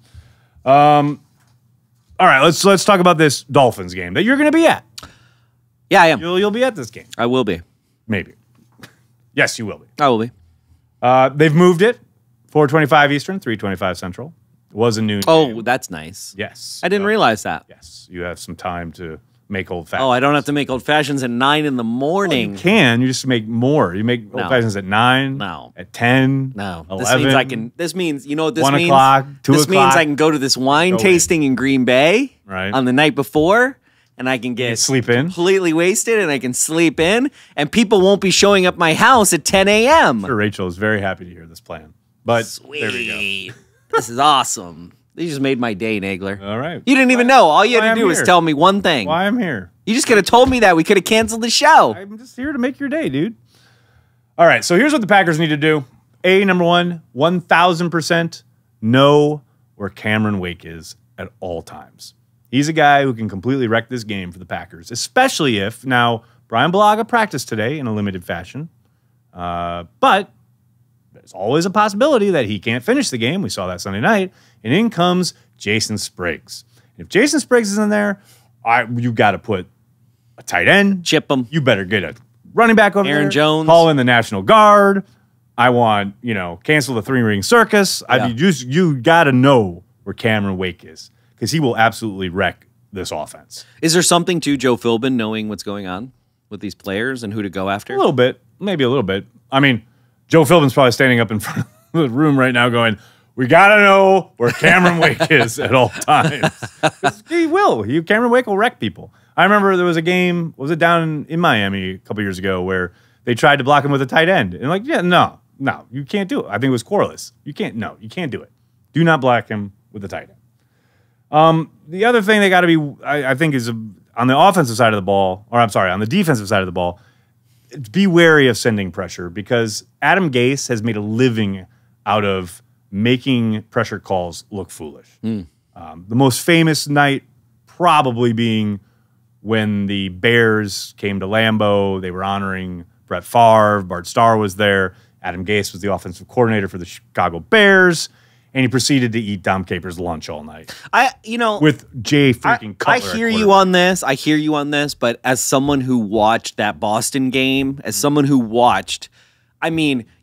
All right, let's talk about this Dolphins game that you're going to be at. Yeah, I am. You'll be at this game. I will be. Maybe. Yes, you will be. I will be. They've moved it. 4:25 Eastern, 3:25 Central. It was a noon game. That's nice. Yes. I didn't realize that. Yes. You have some time to make old fashions. Oh, I don't have to make old fashions at 9 in the morning. Well, you can. You just make more. You make old fashions at 9. No. At 10. No. 11. This means I can. This means, you know what this 1 means? 1 o'clock, 2 this o'clock. means I can go to this wine tasting in Green Bay on the night before, and I can get sleep in, completely wasted, and I can sleep in, and people won't be showing up my house at 10 a.m. Sure, Rachel is very happy to hear this plan. But Sweet. There we go. This is awesome. You just made my day, Nagler. All right. You didn't even know. All you had to do was tell me one thing. Why I'm here. You just could have told me that. We could have canceled the show. I'm just here to make your day, dude. All right, so here's what the Packers need to do. Number one, 1,000% know where Cameron Wake is at all times. He's a guy who can completely wreck this game for the Packers, especially if, now, Brian Bulaga practiced today in a limited fashion, but there's always a possibility that he can't finish the game. We saw that Sunday night. And in comes Jason Spriggs. If Jason Spriggs is in there, you got to put a tight end. Chip him. You better get a running back over there. Aaron Jones. Call in the National Guard. I want, cancel the 3-ring circus. Yeah. You got to know where Cameron Wake is because he will absolutely wreck this offense. Is there something to Joe Philbin knowing what's going on with these players and who to go after? A little bit. Maybe a little bit. I mean, Joe Philbin's probably standing up in front of the room right now going, we got to know where Cameron Wake is at all times. He will. Cameron Wake will wreck people. I remember there was a game, was it down in Miami a couple years ago, where they tried to block him with a tight end. And no, you can't do it. I think it was Corliss. You can't do it. Do not block him with a tight end. The other thing they got to be, I think, is on the offensive side of the ball, on the defensive side of the ball, be wary of sending pressure because Adam Gase has made a living out of making pressure calls look foolish. The most famous night probably being when the Bears came to Lambeau. They were honoring Brett Favre. Bart Starr was there. Adam Gase was the offensive coordinator for the Chicago Bears. And he proceeded to eat Dom Capers' lunch all night. With Jay freaking Cutler. I hear you on this. But as someone who watched that Boston game,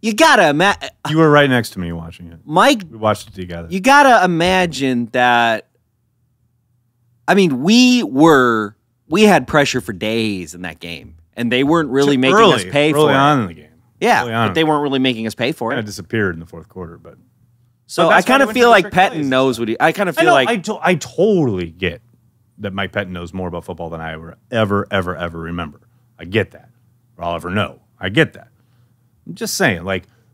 you gotta imagine. You were right next to me watching it. Mike, we watched it together. You gotta imagine that. We had pressure for days in that game, and they weren't really making us pay for it. Early on in the game. Yeah, but they weren't really making us pay for it. It disappeared in the fourth quarter, but. So I kind of feel like Pettin knows what he. I kind of feel like I totally get that Mike Pettin knows more about football than I ever remember. I get that, or I'll ever know. I get that. I'm just saying,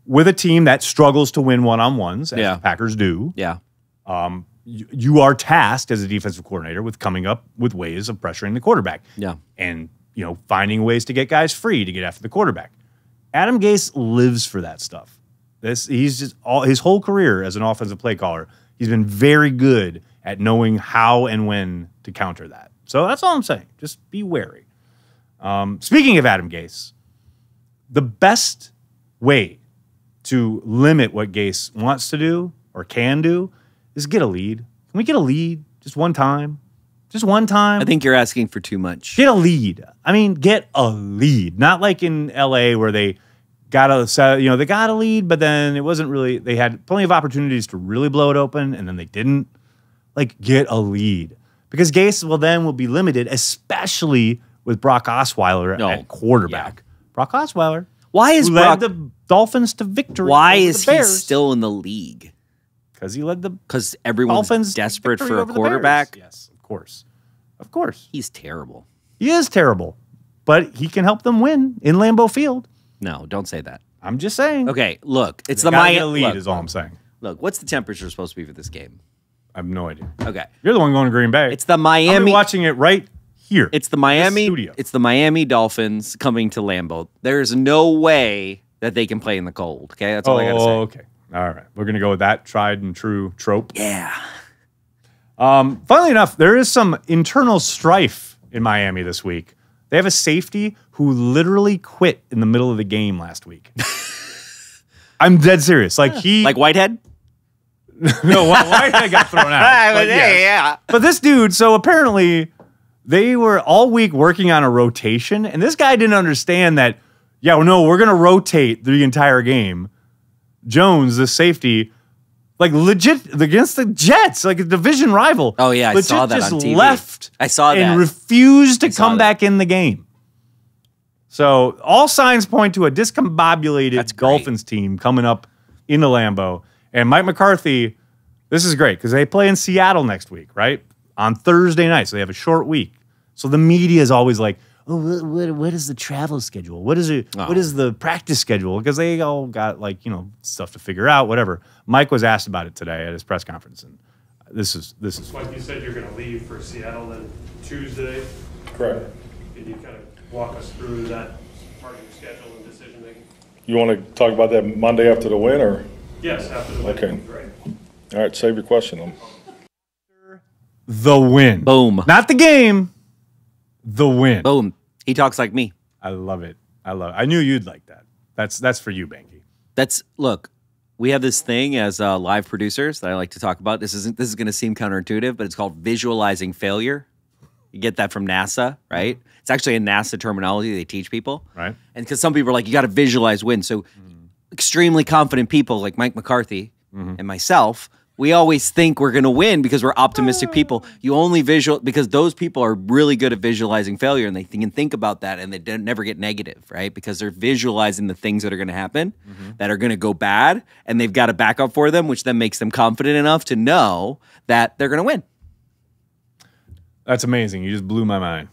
with a team that struggles to win one-on-ones, as the Packers do, you are tasked as a defensive coordinator with coming up with ways of pressuring the quarterback. Yeah, and finding ways to get guys free to get after the quarterback. Adam Gase lives for that stuff. He's just his whole career as an offensive play caller, he's been very good at knowing how and when to counter that. So that's all I'm saying. Just be wary. Speaking of Adam Gase, the best way to limit what Gase wants to do or can do is get a lead. Can we get a lead just one time? Just one time? I think you're asking for too much. Get a lead. I mean, get a lead. Not like in LA where they got they got a lead, but then it wasn't really, they had plenty of opportunities to really blow it open, and then they didn't. Like, get a lead. Because Gase will be limited, especially with Brock Osweiler at quarterback. Yeah. Brock Osweiler. Why is led the Dolphins to victory? Why is he still in the league? Because he led the Because everyone's Dolphins desperate for a quarterback? Yes, of course. Of course. He's terrible. He is terrible. But he can help them win in Lambeau Field. No, don't say that. I'm just saying. Okay, look. It's the Miami lead is all I'm saying. Look, what's the temperature supposed to be for this game? I have no idea. Okay. You're the one going to Green Bay. It's the Miami. I'm watching it right here. It's the Miami. It's the Miami Dolphins coming to Lambeau. There's no way that they can play in the cold. Okay, that's all I gotta say. Okay. All right. We're gonna go with that tried and true trope. Yeah. Funnily enough, there is some internal strife in Miami this week. They have a safety who literally quit in the middle of the game last week. I'm dead serious. Like Whitehead? No, Whitehead got thrown out. But yeah. But this dude, so apparently they were all week working on a rotation, and this guy didn't understand that, we're going to rotate the entire game. Jones, the safety, like legit against the Jets, like a division rival. Oh, yeah, I saw that just on TV. left I saw that. And refused to come back in the game. So all signs point to a discombobulated Dolphins team coming up into Lambeau. And Mike McCarthy, this is great because they play in Seattle next week, right? On Thursday night. So they have a short week. So the media is always like, oh, what is the travel schedule? What is it? Oh. What is the practice schedule? Because they all got stuff to figure out, whatever. Mike was asked about it today at his press conference. And this is Mike, you said you're going to leave for Seattle then Tuesday. Correct. Could you kind of walk us through that part of your schedule and decision making? You want to talk about that Monday after the win, or? Yes, after the win. Okay. Great. All right, save your question then. The win. Boom. Not the game. The win. Boom. He talks like me. I love it. I knew you'd like that. That's for you, Banky. Look, we have this thing as live producers that I like to talk about. This is going to seem counterintuitive, but it's called visualizing failure. You get that from NASA, right? It's actually a NASA terminology they teach people. Right. And because some people are like, you got to visualize win. So extremely confident people like Mike McCarthy and myself, we always think we're going to win because we're optimistic people. You only because those people are really good at visualizing failure, and they can think about that, and they never get negative, right? Because they're visualizing the things that are going to happen, that are going to go bad, and they've got a backup for them, which then makes them confident enough to know that they're going to win. That's amazing. You just blew my mind.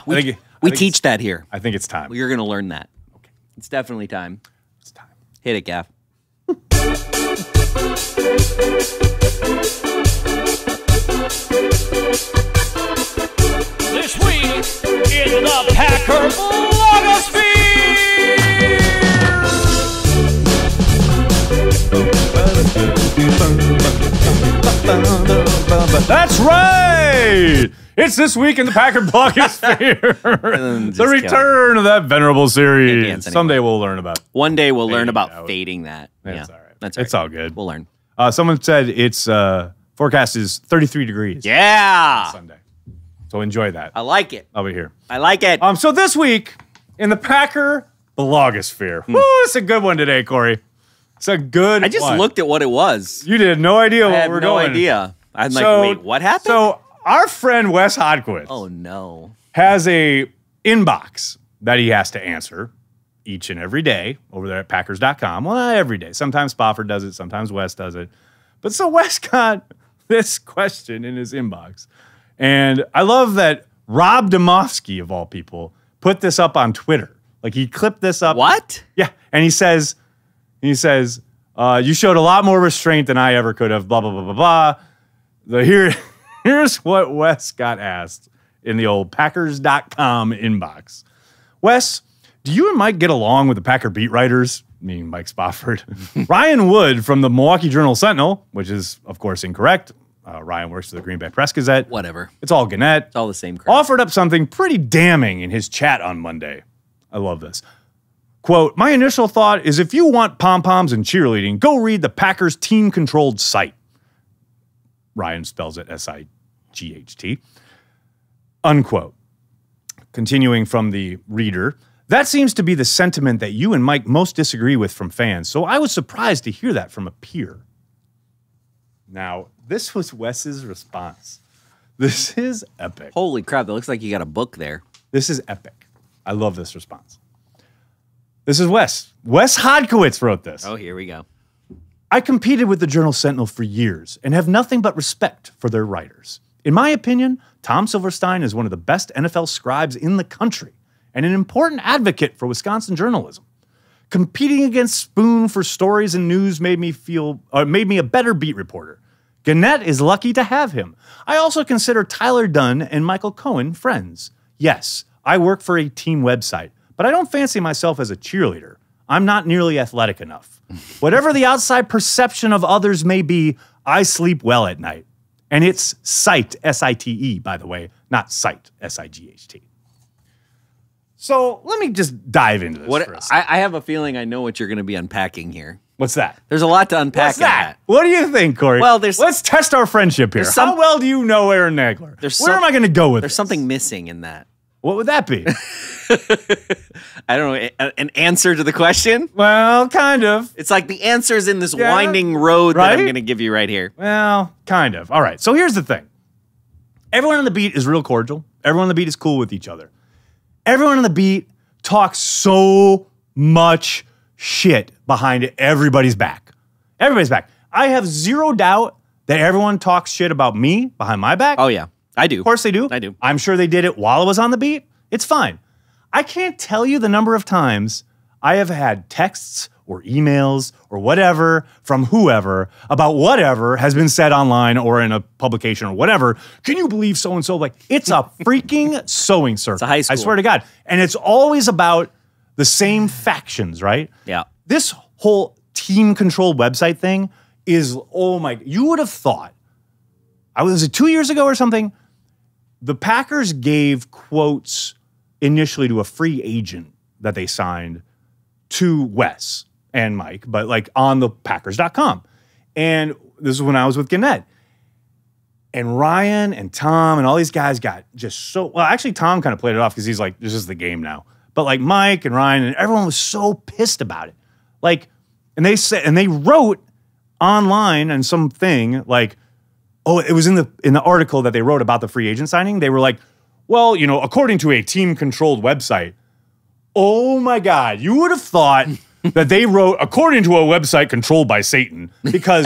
We teach that here. I think it's time. Well, you're going to learn that. Okay. It's definitely time. It's time. Hit it, Gaff. This week in the Packer blogosphere. That's right. It's this week in the Packer blogosphere. The return of that venerable series. Someday we'll learn about. One day we'll learn about fading that. That's all right. That's all right. It's all good. We'll learn. Someone said its forecast is 33 degrees. Yeah. On Sunday. So enjoy that. I like it. I'll be here. I like it. So this week in the Packer blogosphere. Woo, it's a good one today, Corey. It's a good one. I just looked at what it was. You did no idea what we're doing. I had no idea. I'm like, wait, what happened? So our friend Wes Hodquist. Oh, no. Has a inbox that he has to answer each and every day over there at Packers.com. Well, not every day. Sometimes Spofford does it. Sometimes Wes does it. But so Wes got this question in his inbox. And I love that Rob Demovsky, of all people, put this up on Twitter. Like, he clipped this up. What? Yeah. And he says, you showed a lot more restraint than I ever could have, blah, blah, blah, blah, blah. Here's what Wes got asked in the old Packers.com inbox. Wes, do you and Mike get along with the Packer beat writers? meaning Mike Spofford. Ryan Wood from the Milwaukee Journal-Sentinel, which is, of course, incorrect. Ryan works for the Green Bay Press-Gazette. Whatever. It's all Gannett. It's all the same crap. Offered up something pretty damning in his chat on Monday. I love this. Quote, my initial thought is if you want pom-poms and cheerleading, go read the Packers team-controlled site. Ryan spells it S-I-G-H-T. Unquote. Continuing from the reader, that seems to be the sentiment that you and Mike most disagree with from fans, so I was surprised to hear that from a peer. Now, this was Wes's response. This is epic. Holy crap, that looks like you got a book there. This is epic. I love this response. This is Wes. Wes Hodkiewicz wrote this. Oh, here we go. I competed with the Journal-Sentinel for years and have nothing but respect for their writers. In my opinion, Tom Silverstein is one of the best NFL scribes in the country and an important advocate for Wisconsin journalism. Competing against Spoon for stories and news made me a better beat reporter. Gannett is lucky to have him. I also consider Tyler Dunn and Michael Cohen friends. Yes, I work for a team website, but I don't fancy myself as a cheerleader. I'm not nearly athletic enough. Whatever the outside perception of others may be, I sleep well at night. And it's Sight, S-I-T-E, by the way, not Sight, S-I-G-H-T. So let me just dive into this for a second. I have a feeling I know what you're going to be unpacking here. What's that? There's a lot to unpack. What's that? What do you think, Corey? Well, let's test our friendship here. How well do you know Aaron Nagler? Where am I going to go with this? There's something missing in that. What would that be? I don't know. An answer to the question? Well, kind of. It's like the answer's in this winding road that I'm going to give you right here. Well, kind of. All right. So here's the thing. Everyone on the beat is real cordial. Everyone on the beat is cool with each other. Everyone on the beat talks so much shit behind everybody's back. Everybody's back. I have zero doubt that everyone talks shit about me behind my back. Oh, yeah. I do. Of course they do. I do. I'm sure they did it while I was on the beat. It's fine. I can't tell you the number of times I have had texts or emails or whatever from whoever about whatever has been said online or in a publication or whatever. Can you believe so-and-so? Like, it's a freaking sewing circle. It's a high school. I swear to God. And it's always about the same factions, right? Yeah. This whole team-controlled website thing is, oh my, you would have thought, was it 2 years ago or something? The Packers gave quotes initially to a free agent that they signed to Wes and Mike, but like on the Packers.com. And this is when I was with Gannett. And Ryan and Tom and all these guys got just so, well, actually Tom kind of played it off because he's like, this is the game now. But like Mike and Ryan and everyone was so pissed about it. Like, and they wrote online and something like, oh, it was in the article that they wrote about the free agent signing. They were like, well, you know, according to a team-controlled website. Oh my God, you would have thought that they wrote according to a website controlled by Satan because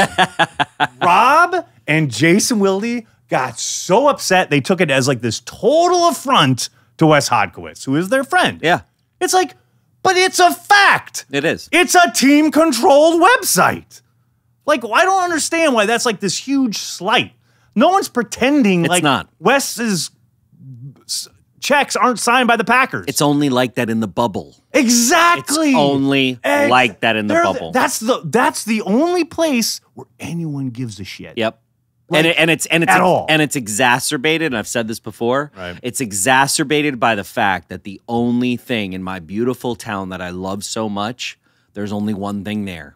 Rob and Jason Wilde got so upset they took it as like this total affront to Wes Hodkiewicz, who is their friend. Yeah. It's like, but it's a fact. It is. It's a team-controlled website. Like, I don't understand why that's like this huge slight. No one's pretending like not. Wes's checks aren't signed by the Packers. It's only like that in the bubble. Exactly. It's only like that in the bubble. That's the only place where anyone gives a shit. Yep. Like, and it's exacerbated, and I've said this before. Right. It's exacerbated by the fact that the only thing in my beautiful town that I love so much, there's only one thing there.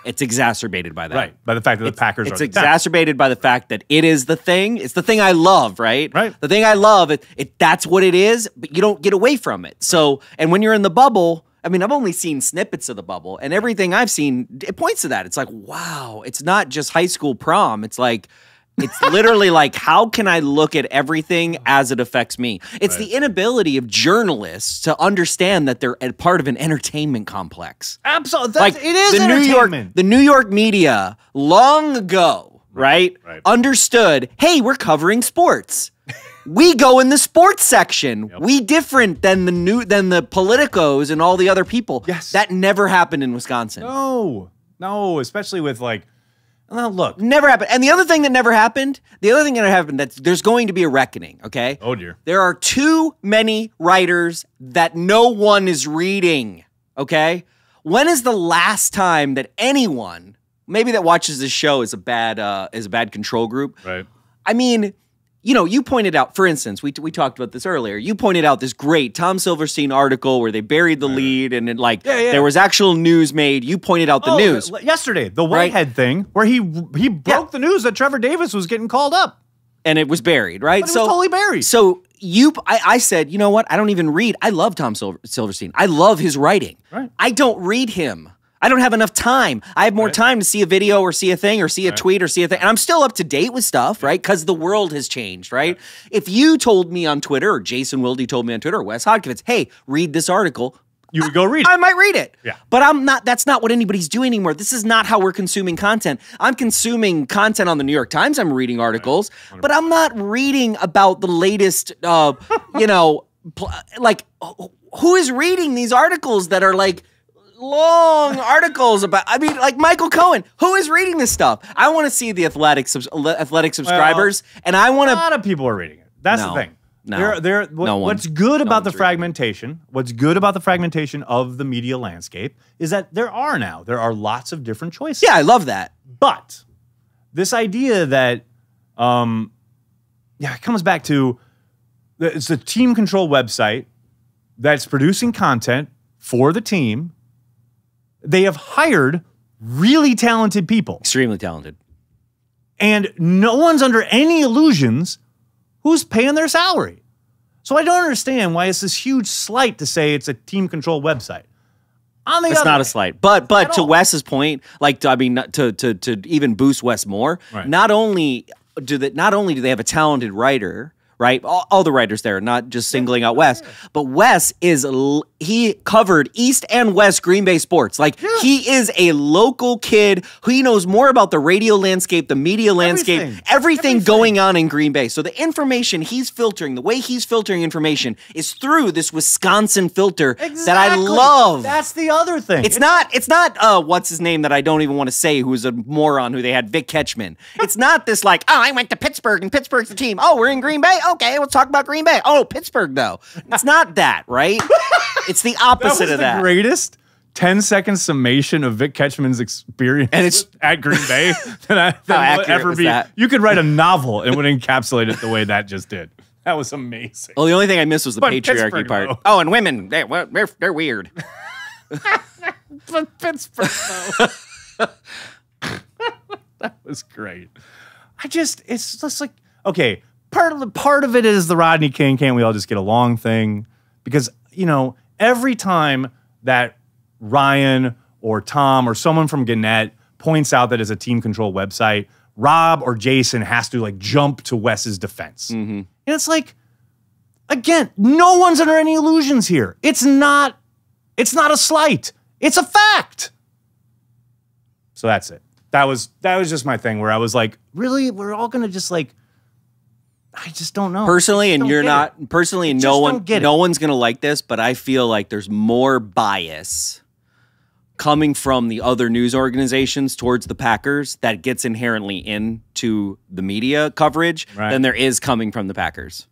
It's exacerbated by that. Right. By the fact that the Packers are It's exacerbated by the fact that it is the thing. It's the thing I love, right? Right. The thing I love, that's what it is, but you don't get away from it. So, and when you're in the bubble, I mean, I've only seen snippets of the bubble, and everything I've seen, it points to that. It's like, wow, it's not just high school prom. It's like, it's literally like, how can I look at everything as it affects me? It's the inability of journalists to understand that they're a part of an entertainment complex. Absolutely. Like, it is entertainment. The New York media long ago, right, understood, hey, we're covering sports. We go in the sports section. Yep. We different than the politicos and all the other people. Yes. That never happened in Wisconsin. No, especially with like, well, look. Never happened. And the other thing that happened, that there's going to be a reckoning, okay? Oh, dear. There are too many writers that no one is reading, okay? When is the last time that anyone, maybe that watches this show is a bad control group? Right. I mean, you know, you pointed out, for instance, we talked about this earlier. You pointed out this great Tom Silverstein article where they buried the lead and there was actual news made. You pointed out the news yesterday, the Whitehead thing, where he broke the news that Trevor Davis was getting called up. And it was buried, right? But it was totally buried. So I said, you know what? I don't even read. I love Tom Silverstein. I love his writing. Right. I don't read him. I don't have enough time. I have more time to see a video or see a thing or see a tweet or see a thing. And I'm still up to date with stuff, right? Because the world has changed, right? If you told me on Twitter, or Jason Wilde told me on Twitter, or Wes Hodkins, hey, read this article, you would go read it. I might read it. Yeah. But that's not what anybody's doing anymore. This is not how we're consuming content. I'm consuming content on the New York Times. I'm reading articles, but I'm not reading about the latest, you know, who is reading these articles that are like long articles about, I mean, like Michael Cohen, who is reading this stuff? I want to see the athletic subscribers, and I want to. A lot of people are reading it. That's the thing. No, what's good about the fragmentation? What's good about the fragmentation of the media landscape is that there are lots of different choices. Yeah, I love that. But this idea that, it comes back to it's a team control website that's producing content for the team. They have hired really talented people, extremely talented, and no one's under any illusions who's paying their salary. So I don't understand why it's this huge slight to say it's a team control website. It's not a slight, but to Wes's point, to even boost Wes more, not only do they have a talented writer, right? All the writers there, not just singling out Wes, but Wes he covered East and West Green Bay sports. He is a local kid he knows more about the radio landscape, the media landscape, everything going on in Green Bay. So the information he's filtering, the way he's filtering information is through this Wisconsin filter that I love. That's the other thing. It's not what's his name that I don't even want to say, who's a moron who they had, Vic Ketchman. It's not this like, oh, I went to Pittsburgh and Pittsburgh's the team. Oh, we're in Green Bay? Okay, let's talk about Green Bay. Oh, Pittsburgh, though. It's not that, right? It's the opposite of that. The greatest 10-second summation of Vic Ketchman's experience and it's at Green Bay that will ever be. You could write a novel and would encapsulate it the way that just did. That was amazing. Well, the only thing I missed was the patriarchy part. Though. Oh, and women, they're weird. But Pittsburgh, though. That was great. It's just like, okay, part of it is the Rodney King, can't we all just get along thing? Because, you know, every time that Ryan or Tom or someone from Gannett points out that it's a team control website, Rob or Jason has to like jump to Wes's defense. And it's like, again, no one's under any illusions here. It's not a slight. It's a fact. So that's it. That was just my thing where I was like, really? We're all going to just like, I just don't know. Personally, and you're not personally, and no one's gonna like this, but I feel like there's more bias coming from the other news organizations towards the Packers that gets inherently into the media coverage than there is coming from the Packers.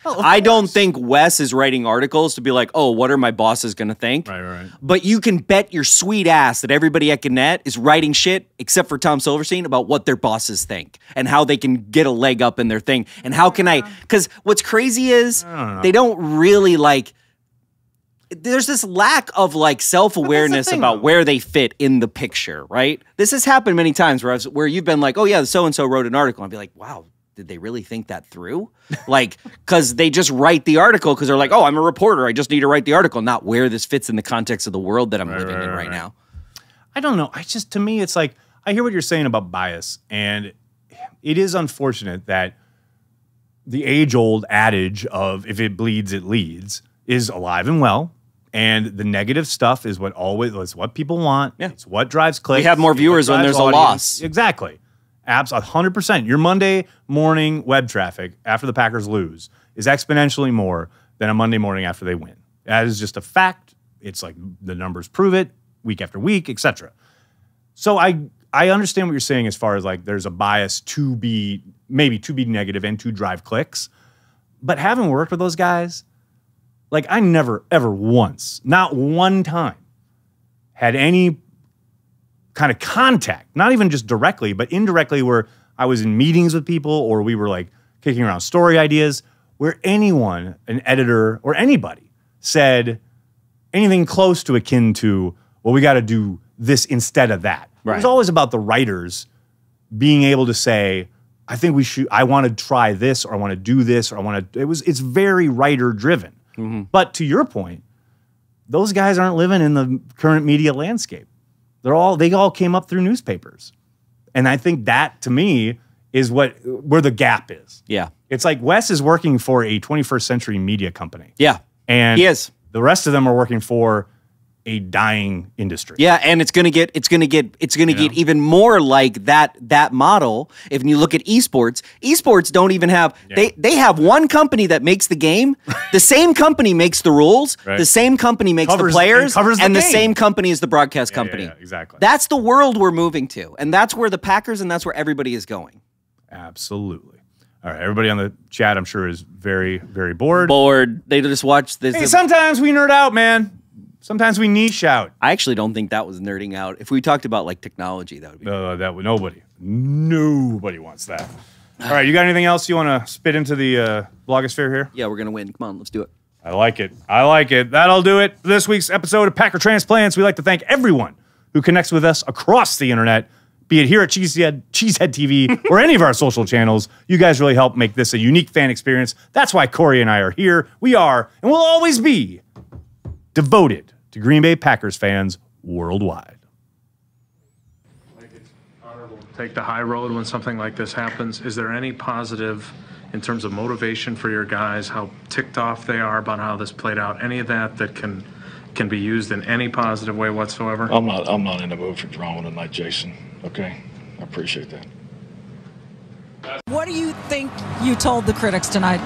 Well, I don't think Wes is writing articles to be like, oh, what are my bosses going to think? Right. But you can bet your sweet ass that everybody at Gannett is writing shit, except for Tom Silverstein, about what their bosses think and how they can get a leg up in their thing. And how can because what's crazy is they don't really there's this lack of self-awareness about where they fit in the picture, right? This has happened many times where you've been like, oh yeah, so-and-so wrote an article. I'd be like, wow, did they really think that through? Because they just write the article because they're like, oh, I'm a reporter. I just need to write the article, not where this fits in the context of the world that I'm living in right now. I don't know. To me, it's like, I hear what you're saying about bias, and it is unfortunate that the age-old adage of if it bleeds, it leads is alive and well. And the negative stuff is what people want. Yeah. It's what drives clicks. We have more viewers when there's a loss. Exactly. 100%. Your Monday morning web traffic after the Packers lose is exponentially more than a Monday morning after they win. That is just a fact. It's like the numbers prove it week after week, etc. So I understand what you're saying as far as there's a bias to be negative and to drive clicks. But having worked with those guys, I never, ever once, not one time, had any kind of contact, not even just directly, but indirectly, where I was in meetings with people or we were like kicking around story ideas, where anyone, an editor or anybody, said anything close to akin to, well, we got to do this instead of that. Right. It was always about the writers being able to say, I want to try this, or I want to do this, or it's very writer driven. Mm-hmm. But to your point, those guys aren't living in the current media landscape. They all came up through newspapers. And I think that, to me, is where the gap is. Yeah. It's like Wes is working for a 21st century media company. Yeah. And he is. The rest of them are working for a dying industry. Yeah, and it's gonna get even more like that model. If you look at esports don't even have they have one company that makes the game. The same company makes the rules. Right. The same company makes the players, and the same company is the broadcast company. Yeah, exactly. That's the world we're moving to, and that's where the Packers and that's where everybody is going. Absolutely. All right, everybody on the chat, I'm sure, is very, very bored. They just watch this. Hey, sometimes we nerd out, man. Sometimes we niche out. I actually don't think that was nerding out. If we talked about like technology, that would be. Nobody wants that. All right, you got anything else you want to spit into the blogosphere here? Yeah, we're gonna win. Come on, let's do it. I like it. That'll do it for this week's episode of Packer Transplants. We'd like to thank everyone who connects with us across the internet, be it here at Cheesehead TV or any of our social channels. You guys really help make this a unique fan experience. That's why Corey and I are here. We are, and will always be, devoted to Green Bay Packers fans worldwide. I think it's honorable to take the high road when something like this happens. Is there any positive in terms of motivation for your guys, how ticked off they are about how this played out? Any of that can be used in any positive way whatsoever? I'm not in the mood for drama tonight, Jason. Okay? I appreciate that. What do you think you told the critics tonight?